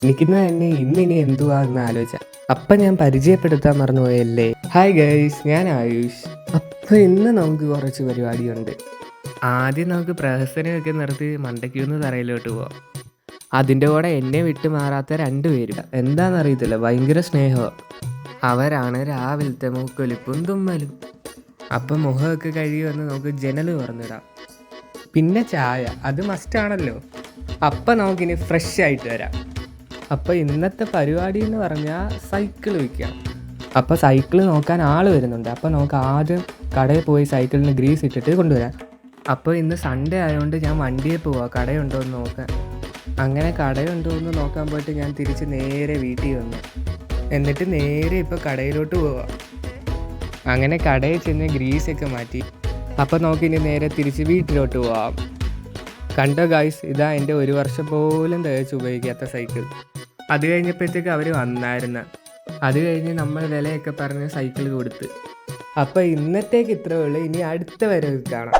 എനിക്കിന്ന് തന്നെ ഇന്നിനി എന്തുവാന്ന് ആലോചിച്ച അപ്പം ഞാൻ പരിചയപ്പെടുത്താൻ മറന്നുപോയല്ലേ. ഹായ് ഗൈസ്, ഞാൻ ആയുഷ്. അപ്പം ഇന്ന് നമുക്ക് കുറച്ച് പരിപാടിയുണ്ട്. ആദ്യം നമുക്ക് പ്രഹസനമൊക്കെ നിർത്തി മണ്ടയ്ക്കൊന്ന് തറയിലോട്ട് പോവാം. അതിൻ്റെ കൂടെ എന്നെ വിട്ടു മാറാത്ത രണ്ടുപേരും എന്താണെന്നറിയത്തില്ല, ഭയങ്കര സ്നേഹമാണ്. അവരാണ് രാവിലത്തെ മൂക്കൊലിപ്പും തുമ്മലും. അപ്പം മുഖമൊക്കെ കഴുകി വന്ന് നമുക്ക് ജനൽ തുറന്നിടാം. പിന്നെ ചായ, അത് മസ്റ്റാണല്ലോ. അപ്പം നമുക്കിനി ഫ്രഷ് ആയിട്ട് വരാം. അപ്പോൾ ഇന്നത്തെ പരിപാടി എന്ന് പറഞ്ഞാൽ സൈക്കിൾ വയ്ക്കാം. അപ്പോൾ സൈക്കിൾ നോക്കാൻ ആൾ വരുന്നുണ്ട്. അപ്പോൾ നമുക്ക് ആദ്യം കടയിൽ പോയി സൈക്കിളിന് ഗ്രീസ് ഇട്ടിട്ട് കൊണ്ടുവരാം. അപ്പോൾ ഇന്ന് സൺഡേ ആയതുകൊണ്ട് ഞാൻ വണ്ടിയിൽ പോവാം കടയുണ്ടോ എന്ന് നോക്കാൻ. അങ്ങനെ കടയുണ്ടോ എന്ന് നോക്കാൻ പോയിട്ട് ഞാൻ തിരിച്ച് നേരെ വീട്ടിൽ വന്നു. എന്നിട്ട് നേരെ ഇപ്പോൾ കടയിലോട്ട് പോവാം. അങ്ങനെ കടയിൽ ചെന്ന് ഗ്രീസൊക്കെ മാറ്റി. അപ്പോൾ നമുക്കിനി നേരെ തിരിച്ച് വീട്ടിലോട്ട് പോവാം. കണ്ടോ ഗായ്സ്, ഇതാ എൻ്റെ 1 വർഷം പോലും തേച്ച് ഉപയോഗിക്കാത്ത സൈക്കിൾ. അത് കഴിഞ്ഞപ്പോഴത്തേക്ക് അവർ വന്നായിരുന്നു. അത് കഴിഞ്ഞ് നമ്മൾ വിലയൊക്കെ പറഞ്ഞ് സൈക്കിൾ കൊടുത്ത്. അപ്പോൾ ഇന്നത്തേക്ക് ഇത്രയേ ഉള്ളൂ. ഇനി അടുത്ത വരവ് കാണാം.